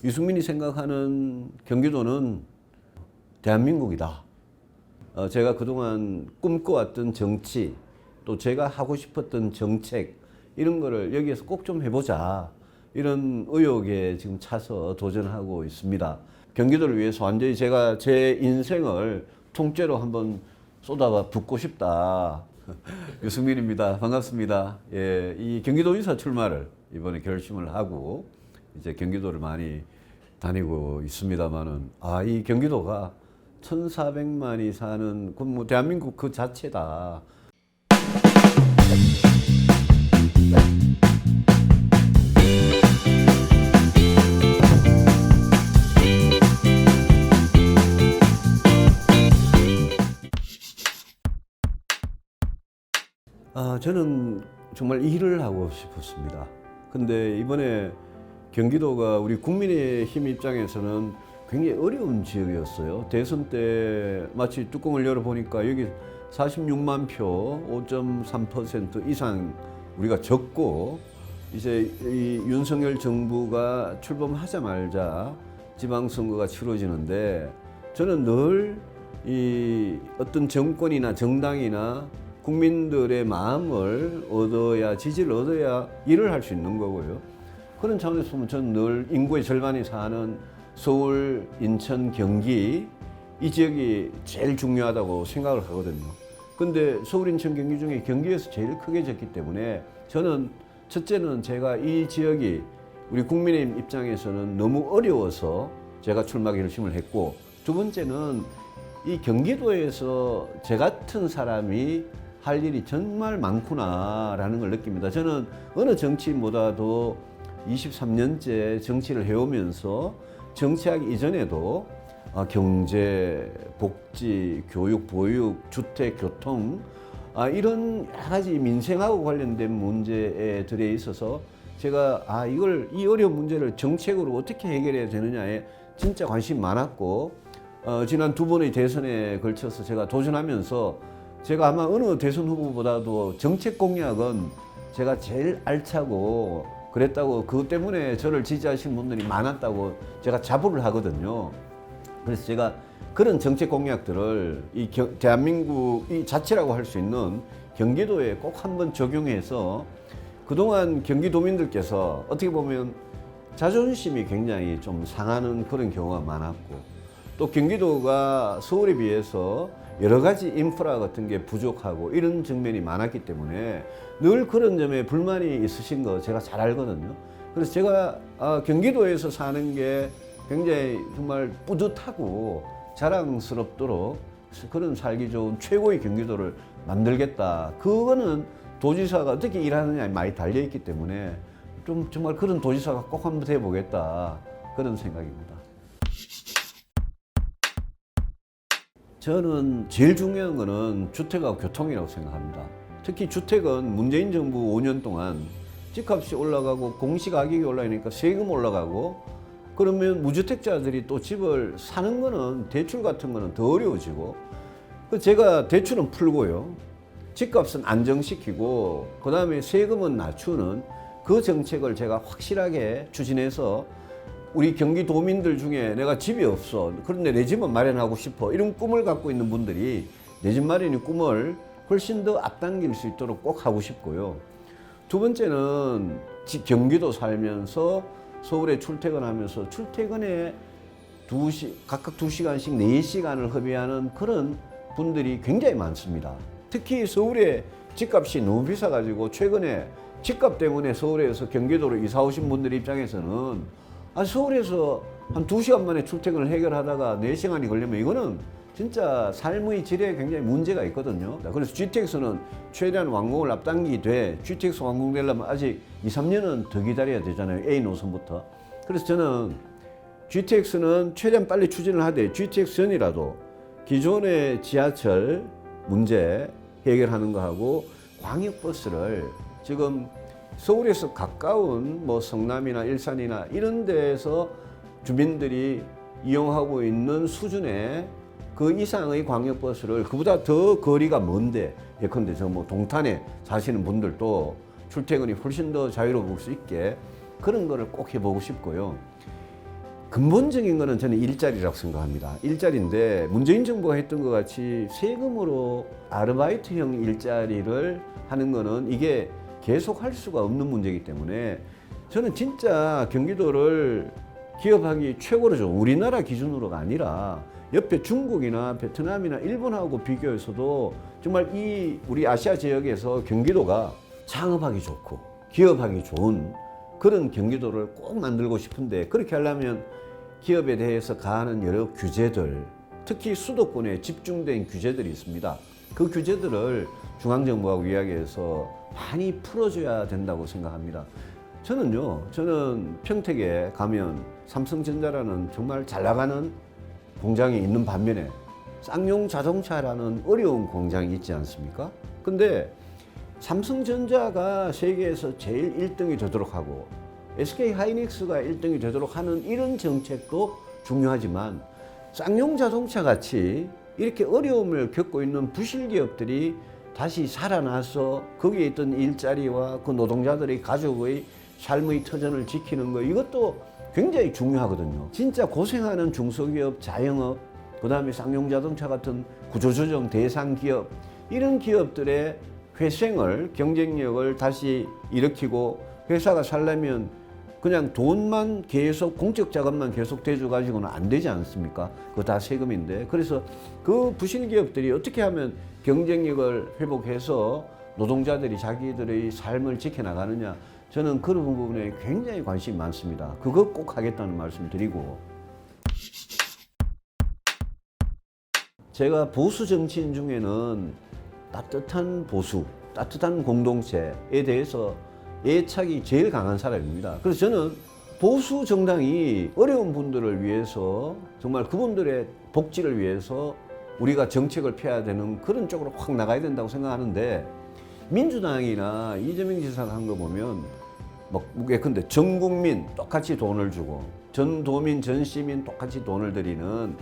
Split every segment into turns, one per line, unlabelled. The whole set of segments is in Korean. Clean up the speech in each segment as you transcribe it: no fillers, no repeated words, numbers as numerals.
유승민이 생각하는 경기도는 대한민국이다. 제가 그동안 꿈꿔왔던 정치, 또 제가 하고 싶었던 정책, 이런 거를 여기에서 꼭 좀 해보자. 이런 의욕에 지금 차서 도전하고 있습니다. 경기도를 위해서 완전히 제가 제 인생을 통째로 한번 쏟아봐 붓고 싶다. 유승민입니다. 반갑습니다. 예, 이 경기도의사 출마를 이번에 결심을 하고 이제 경기도를 많이 다니고 있습니다만은, 이 경기도가 1,400만이 사는 뭐 대한민국 그 자체다. 저는 정말 일을 하고 싶었습니다. 근데 이번에 경기도가 우리 국민의힘 입장에서는 굉장히 어려운 지역이었어요. 대선 때 마치 뚜껑을 열어보니까 여기 46만 표, 5.3% 이상 우리가 적고, 이제 이 윤석열 정부가 출범하자마자 지방선거가 치러지는데, 저는 늘 이 어떤 정권이나 정당이나 국민들의 마음을 얻어야, 지지를 얻어야 일을 할 수 있는 거고요. 그런 차원에서 보면 저는 늘 인구의 절반이 사는 서울, 인천, 경기, 이 지역이 제일 중요하다고 생각을 하거든요. 근데 서울, 인천, 경기 중에 경기에서 제일 크게 졌기 때문에 저는 첫째는 제가 이 지역이 우리 국민의 입장에서는 너무 어려워서 제가 출마 결심을 했고, 두 번째는 이 경기도에서 저 같은 사람이 할 일이 정말 많구나라는 걸 느낍니다. 저는 어느 정치인보다도 23년째 정치를 해오면서 정치하기 이전에도 경제, 복지, 교육, 보육, 주택, 교통, 이런 여러 가지 민생하고 관련된 문제들에 있어서 제가 이 어려운 문제를 정책으로 어떻게 해결해야 되느냐에 진짜 관심이 많았고, 지난 두 번의 대선에 걸쳐서 제가 도전하면서 제가 아마 어느 대선 후보보다도 정책 공약은 제가 제일 알차고 그랬다고, 그것 때문에 저를 지지하시는 분들이 많았다고 제가 자부를 하거든요. 그래서 제가 그런 정책 공약들을 대한민국 이 자체라고 할 수 있는 경기도에 꼭 한번 적용해서, 그동안 경기도민들께서 어떻게 보면 자존심이 굉장히 좀 상하는 그런 경우가 많았고, 또 경기도가 서울에 비해서 여러 가지 인프라 같은 게 부족하고 이런 측면이 많았기 때문에 늘 그런 점에 불만이 있으신 거 제가 잘 알거든요. 그래서 제가 경기도에서 사는 게 굉장히 정말 뿌듯하고 자랑스럽도록 그런 살기 좋은 최고의 경기도를 만들겠다. 그거는 도지사가 어떻게 일하느냐에 많이 달려있기 때문에 좀 정말 그런 도지사가 꼭 한번 해보겠다, 그런 생각입니다. 저는 제일 중요한 거는 주택하고 교통이라고 생각합니다. 특히 주택은 문재인 정부 5년 동안 집값이 올라가고 공시가격이 올라가니까 세금 올라가고, 그러면 무주택자들이 또 집을 사는 거는, 대출 같은 거는 더 어려워지고, 제가 대출은 풀고요, 집값은 안정시키고, 그 다음에 세금은 낮추는 그 정책을 제가 확실하게 추진해서 우리 경기도민들 중에 내가 집이 없어, 그런데 내 집은 마련하고 싶어, 이런 꿈을 갖고 있는 분들이 내 집 마련의 꿈을 훨씬 더 앞당길 수 있도록 꼭 하고 싶고요. 두 번째는 경기도 살면서 서울에 출퇴근하면서 출퇴근에 각각 2시간씩 4시간을 허비하는 그런 분들이 굉장히 많습니다. 특히 서울에 집값이 너무 비싸가지고 최근에 집값 때문에 서울에서 경기도로 이사 오신 분들 입장에서는 서울에서 한 2시간 만에 출퇴근을 해결하다가 4시간이 걸리면 이거는 진짜 삶의 질에 굉장히 문제가 있거든요. 그래서 GTX는 최대한 완공을 앞당기되, GTX 완공되려면 아직 2, 3년은 더 기다려야 되잖아요. A 노선부터. 그래서 저는 GTX는 최대한 빨리 추진을 하되, GTX 전이라도 기존의 지하철 문제 해결하는 거하고 광역버스를 지금 서울에서 가까운 뭐 성남이나 일산이나 이런 데에서 주민들이 이용하고 있는 수준의 그 이상의 광역버스를, 그보다 더 거리가 먼데, 예컨대 저 뭐 동탄에 사시는 분들도 출퇴근이 훨씬 더 자유로울 수 있게 그런 거를 꼭 해보고 싶고요. 근본적인 거는 저는 일자리라고 생각합니다. 일자리인데 문재인 정부가 했던 것 같이 세금으로 아르바이트형 일자리를 하는 거는 이게 계속 할 수가 없는 문제이기 때문에 저는 진짜 경기도를 기업하기 최고로 좋은 우리나라 기준으로가 아니라 옆에 중국이나 베트남이나 일본하고 비교해서도 정말 이 우리 아시아 지역에서 경기도가 창업하기 좋고 기업하기 좋은 그런 경기도를 꼭 만들고 싶은데 그렇게 하려면 기업에 대해서 가하는 여러 규제들, 특히 수도권에 집중된 규제들이 있습니다. 그 규제들을 중앙정부하고 이야기해서 많이 풀어줘야 된다고 생각합니다. 저는 평택에 가면 삼성전자라는 정말 잘 나가는 공장이 있는 반면에 쌍용 자동차라는 어려운 공장이 있지 않습니까? 근데 삼성전자가 세계에서 제일 1등이 되도록 하고 SK 하이닉스가 1등이 되도록 하는 이런 정책도 중요하지만 쌍용 자동차 같이 이렇게 어려움을 겪고 있는 부실 기업들이 다시 살아나서 거기에 있던 일자리와 그 노동자들의 가족의 삶의 터전을 지키는 거 이것도 굉장히 중요하거든요. 진짜 고생하는 중소기업, 자영업, 그다음에 쌍용 자동차 같은 구조조정 대상 기업 이런 기업들의 회생을 경쟁력을 다시 일으키고 회사가 살려면 그냥 돈만 계속 공적 자금만 계속 대줘 가지고는 안 되지 않습니까? 그거 다 세금인데. 그래서 그 부실 기업들이 어떻게 하면 경쟁력을 회복해서 노동자들이 자기들의 삶을 지켜나가느냐. 저는 그런 부분에 굉장히 관심이 많습니다. 그거 꼭 하겠다는 말씀 드리고. 제가 보수 정치인 중에는 따뜻한 보수, 따뜻한 공동체에 대해서 애착이 제일 강한 사람입니다. 그래서 저는 보수 정당이 어려운 분들을 위해서 정말 그분들의 복지를 위해서 우리가 정책을 펴야 되는 그런 쪽으로 확 나가야 된다고 생각하는데 민주당이나 이재명 지사가 한 거 보면 뭐 예컨대 전 국민 똑같이 돈을 주고 전 도민 전 시민 똑같이 돈을 드리는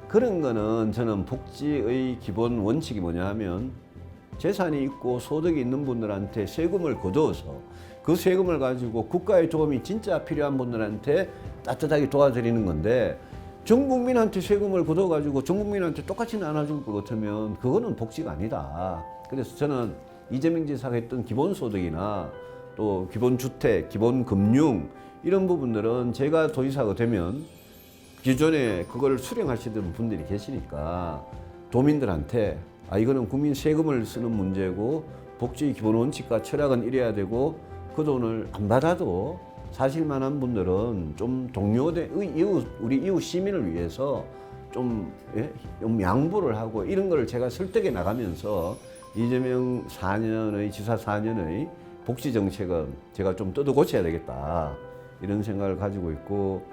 그런 거는 저는 복지의 기본 원칙이 뭐냐 하면 재산이 있고 소득이 있는 분들한테 세금을 거두어서 그 세금을 가지고 국가의 도움이 진짜 필요한 분들한테 따뜻하게 도와드리는 건데 전 국민한테 세금을 거둬가지고 전 국민한테 똑같이 나눠줄 것 같으면 그거는 복지가 아니다. 그래서 저는 이재명 지사가 했던 기본소득이나 또 기본주택, 기본금융 이런 부분들은 제가 도지사가 되면 기존에 그걸 수령하시던 분들이 계시니까 도민들한테 이거는 국민 세금을 쓰는 문제고 복지 기본 원칙과 철학은 이래야 되고 그 돈을 안 받아도 사실만한 분들은 좀 우리 이웃 시민을 위해서 좀 양보를 하고 이런 걸 제가 설득해 나가면서 이재명 4년의 지사 4년의 복지 정책은 제가 좀 뜯어 고쳐야 되겠다 이런 생각을 가지고 있고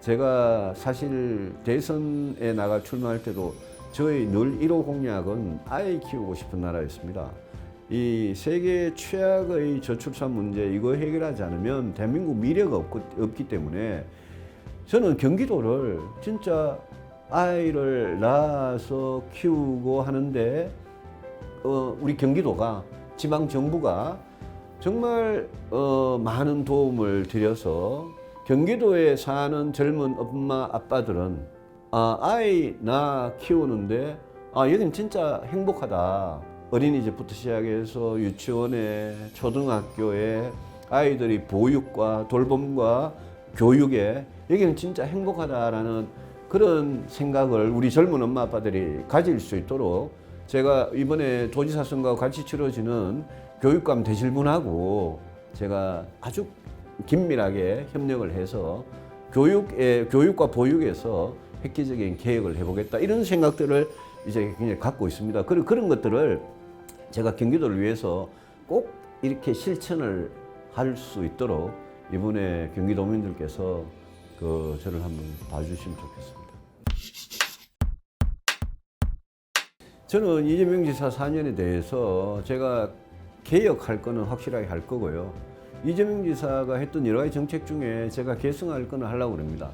제가 사실 대선에 나가 출마할 때도 저희 늘 1호 공약은 아이 키우고 싶은 나라였습니다. 이 세계 최악의 저출산 문제 이거 해결하지 않으면 대한민국 미래가 없기 때문에 저는 경기도를 진짜 아이를 낳아서 키우고 하는데 우리 경기도가 지방 정부가 정말 많은 도움을 들여서 경기도에 사는 젊은 엄마 아빠들은 아이 낳아 키우는데 여긴 진짜 행복하다. 어린이집부터 시작해서 유치원에 초등학교에 아이들이 보육과 돌봄과 교육에 여기는 진짜 행복하다라는 그런 생각을 우리 젊은 엄마 아빠들이 가질 수 있도록 제가 이번에 도지사 선거와 같이 치러지는 교육감 대실분하고 제가 아주 긴밀하게 협력을 해서 교육과 보육에서 획기적인 개혁을 해보겠다 이런 생각들을 이제 굉장히 갖고 있습니다. 그리고 그런 것들을 제가 경기도를 위해서 꼭 이렇게 실천을 할 수 있도록 이번에 경기도민들께서 저를 한번 봐주시면 좋겠습니다. 저는 이재명 지사 4년에 대해서 제가 개혁할 거는 확실하게 할 거고요. 이재명 지사가 했던 여러 가지 정책 중에 제가 개선할 거는 하려고 합니다.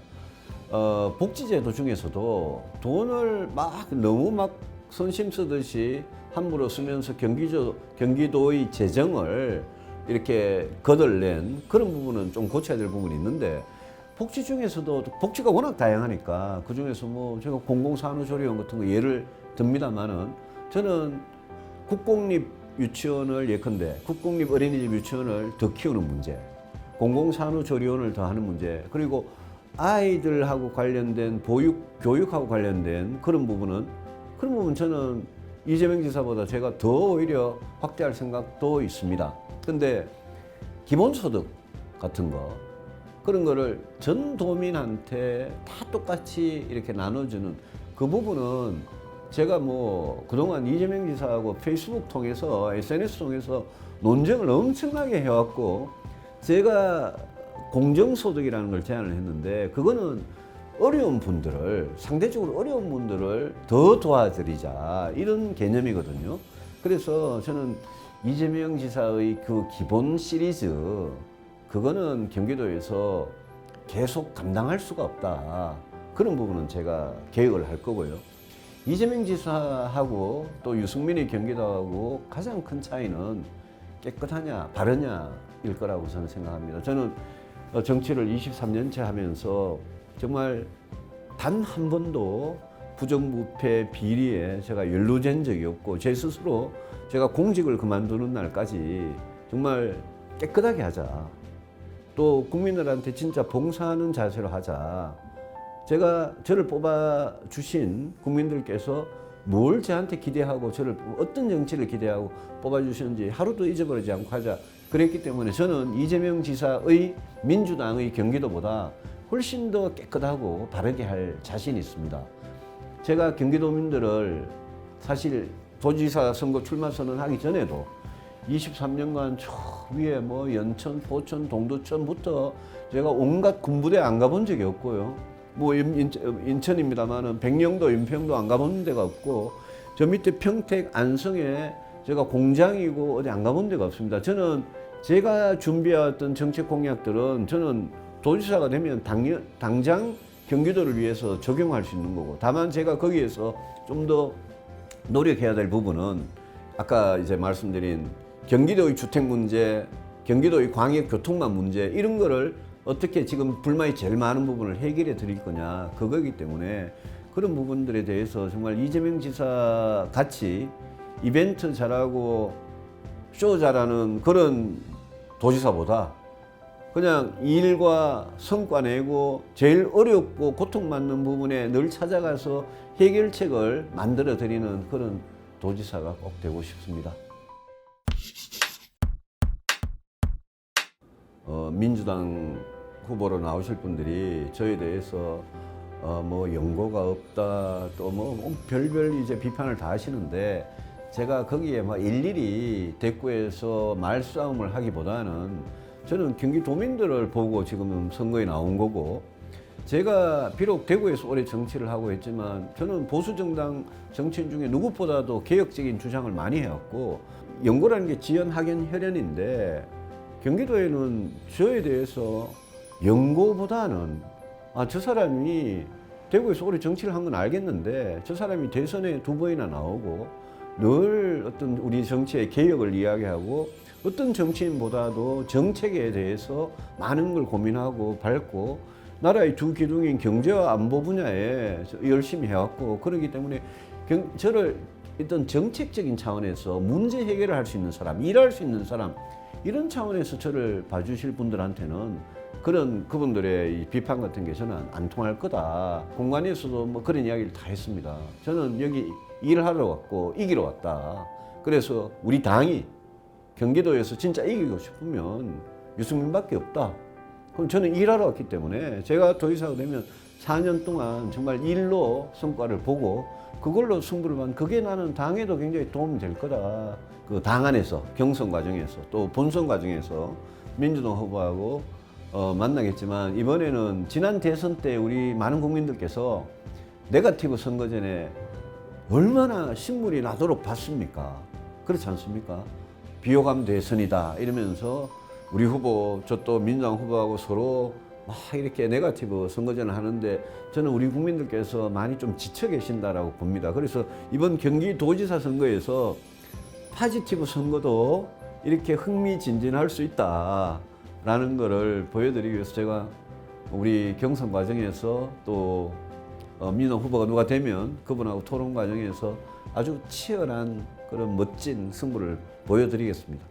복지제도 중에서도 돈을 너무 선심 쓰듯이 함부로 쓰면서 경기도의 재정을 이렇게 거덜낸 그런 부분은 좀 고쳐야 될 부분이 있는데 복지 중에서도 복지가 워낙 다양하니까 그 중에서 뭐 제가 공공산후조리원 같은 거 예를 듭니다만은 저는 국공립 유치원을 예컨대 국공립 어린이집 유치원을 더 키우는 문제, 공공산후조리원을 더 하는 문제, 그리고 아이들하고 관련된 보육, 교육하고 관련된 그런 부분 저는 이재명 지사보다 제가 더 오히려 확대할 생각도 있습니다. 근데 기본소득 같은 거, 그런 거를 전 도민한테 다 똑같이 이렇게 나눠주는 그 부분은 제가 뭐 그동안 이재명 지사하고 페이스북 통해서 SNS 통해서 논쟁을 엄청나게 해왔고, 제가 공정소득이라는 걸 제안을 했는데 그거는 어려운 분들을, 상대적으로 어려운 분들을 더 도와드리자, 이런 개념이거든요. 그래서 저는 이재명 지사의 그 기본 시리즈, 그거는 경기도에서 계속 감당할 수가 없다. 그런 부분은 제가 계획을 할 거고요. 이재명 지사하고 또 유승민의 경기도하고 가장 큰 차이는 깨끗하냐, 바르냐일 거라고 저는 생각합니다. 저는 정치를 23년째 하면서 정말 단 한 번도 부정부패 비리에 제가 연루된 적이 없고, 제 스스로 제가 공직을 그만두는 날까지 정말 깨끗하게 하자. 또 국민들한테 진짜 봉사하는 자세로 하자. 제가 저를 뽑아주신 국민들께서 뭘 저한테 기대하고 저를 어떤 정치를 기대하고 뽑아주셨는지 하루도 잊어버리지 않고 하자. 그랬기 때문에 저는 이재명 지사의 민주당의 경기도보다 훨씬 더 깨끗하고 바르게 할 자신이 있습니다. 제가 경기도민들을 사실 도지사 선거 출마 선언하기 전에도 23년간 저 위에 뭐 연천, 포천, 동두천부터 제가 온갖 군부대 안 가본 적이 없고요. 뭐 인천입니다만은 백령도, 연평도 안 가본 데가 없고, 저 밑에 평택, 안성에 제가 공장이고 어디 안 가본 데가 없습니다. 저는 제가 준비해왔던 정책 공약들은 저는 도지사가 되면 당장 경기도를 위해서 적용할 수 있는 거고, 다만 제가 거기에서 좀 더 노력해야 될 부분은 아까 이제 말씀드린 경기도의 주택 문제, 경기도의 광역 교통망 문제, 이런 거를 어떻게 지금 불만이 제일 많은 부분을 해결해 드릴 거냐, 그거기 때문에 그런 부분들에 대해서 정말 이재명 지사 같이 이벤트 잘하고 쇼 잘하는 그런 도지사보다 그냥 일과 성과 내고 제일 어렵고 고통받는 부분에 늘 찾아가서 해결책을 만들어 드리는 그런 도지사가 꼭 되고 싶습니다. 민주당 후보로 나오실 분들이 저에 대해서 뭐 연고가 없다, 또 뭐 별별 이제 비판을 다 하시는데, 제가 거기에 막 일일이 대꾸해서 말싸움을 하기보다는 저는 경기도민들을 보고 지금 선거에 나온 거고, 제가 비록 대구에서 오래 정치를 하고 했지만 저는 보수정당 정치인 중에 누구보다도 개혁적인 주장을 많이 해왔고, 연고라는 게 지연, 학연, 혈연인데 경기도에는 저에 대해서 연고보다는 저 사람이 대구에서 오래 정치를 한 건 알겠는데 저 사람이 대선에 2번이나 나오고 늘 어떤 우리 정치의 개혁을 이야기하고 어떤 정치인보다도 정책에 대해서 많은 걸 고민하고 밟고 나라의 두 기둥인 경제와 안보 분야에 열심히 해왔고, 그렇기 때문에 저를 어떤 정책적인 차원에서 문제 해결을 할 수 있는 사람, 일할 수 있는 사람, 이런 차원에서 저를 봐주실 분들한테는 그분들의 이 비판 같은 게 저는 안 통할 거다. 공관에서도 뭐 그런 이야기를 다 했습니다. 저는 여기 일하러 왔고 이기러 왔다. 그래서 우리 당이 경기도에서 진짜 이기고 싶으면 유승민밖에 없다. 그럼 저는 일하러 왔기 때문에 제가 도지사가 되면 4년 동안 정말 일로 성과를 보고 그걸로 승부를 만, 그게 나는 당에도 굉장히 도움이 될 거다. 그 당 안에서 경선 과정에서 또 본선 과정에서 민주당 후보하고 만나겠지만, 이번에는 지난 대선 때 우리 많은 국민들께서 네거티브 선거전에 얼마나 신물이 나도록 봤습니까? 그렇지 않습니까? 비호감 대선이다 이러면서 우리 후보, 저 또 민주당 후보하고 서로 막 이렇게 네거티브 선거전을 하는데 저는 우리 국민들께서 많이 좀 지쳐 계신다라고 봅니다. 그래서 이번 경기도지사 선거에서 파지티브 선거도 이렇게 흥미진진할 수 있다라는 거를 보여드리기 위해서 제가 우리 경선 과정에서 또 민원 후보가 누가 되면 그분하고 토론 과정에서 아주 치열한 그런 멋진 승부를 보여드리겠습니다.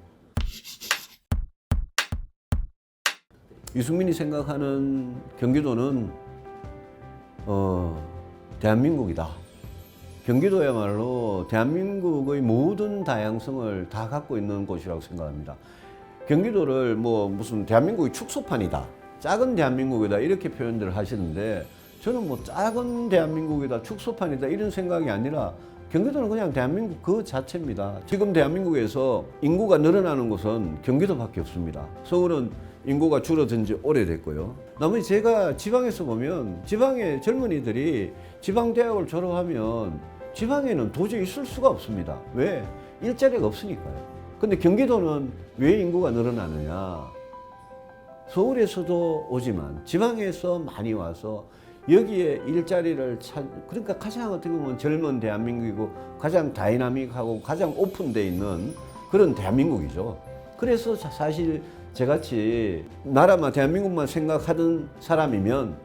유승민이 생각하는 경기도는 대한민국이다. 경기도야말로 대한민국의 모든 다양성을 다 갖고 있는 곳이라고 생각합니다. 경기도를 뭐 무슨 대한민국의 축소판이다, 작은 대한민국이다 이렇게 표현들을 하시는데 저는 뭐 작은 대한민국이다, 축소판이다 이런 생각이 아니라 경기도는 그냥 대한민국 그 자체입니다. 지금 대한민국에서 인구가 늘어나는 곳은 경기도밖에 없습니다. 서울은 인구가 줄어든 지 오래됐고요. 나머지 제가 지방에서 보면 지방의 젊은이들이 지방대학을 졸업하면 지방에는 도저히 있을 수가 없습니다. 왜? 일자리가 없으니까요. 근데 경기도는 왜 인구가 늘어나느냐? 서울에서도 오지만 지방에서 많이 와서 여기에 일자리를 그러니까 가장 어떻게 보면 젊은 대한민국이고 가장 다이나믹하고 가장 오픈되어 있는 그런 대한민국이죠. 그래서 사실 저같이 나라만 대한민국만 생각하던 사람이면,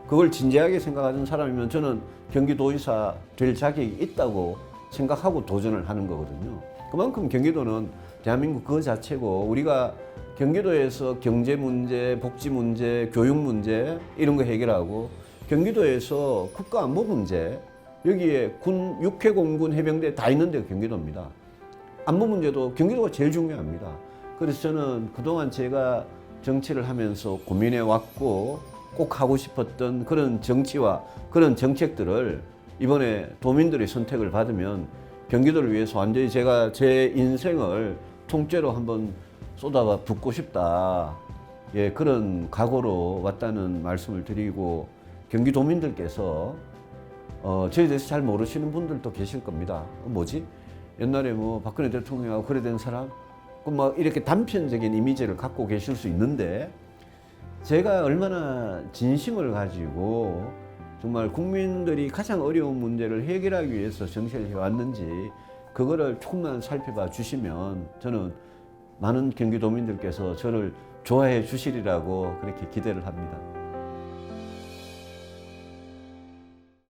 그걸 진지하게 생각하던 사람이면 저는 경기도지사 될 자격이 있다고 생각하고 도전을 하는 거거든요. 그만큼 경기도는 대한민국 그 자체고, 우리가 경기도에서 경제 문제, 복지 문제, 교육 문제 이런 거 해결하고, 경기도에서 국가 안보 문제, 여기에 군, 육해공군, 해병대 다 있는 데가 경기도입니다. 안보 문제도 경기도가 제일 중요합니다. 그래서 저는 그동안 제가 정치를 하면서 고민해 왔고 꼭 하고 싶었던 그런 정치와 그런 정책들을 이번에 도민들의 선택을 받으면 경기도를 위해서 완전히 제가 제 인생을 통째로 한번 쏟아 붓고 싶다. 예, 그런 각오로 왔다는 말씀을 드리고, 경기도민들께서 저에 대해서 잘 모르시는 분들도 계실 겁니다. 뭐지? 옛날에 뭐 박근혜 대통령하고 그래 된 사람? 막 이렇게 단편적인 이미지를 갖고 계실 수 있는데, 제가 얼마나 진심을 가지고 정말 국민들이 가장 어려운 문제를 해결하기 위해서 정치를 해왔는지 그거를 조금만 살펴봐 주시면 저는 많은 경기도민들께서 저를 좋아해 주시리라고 그렇게 기대를 합니다.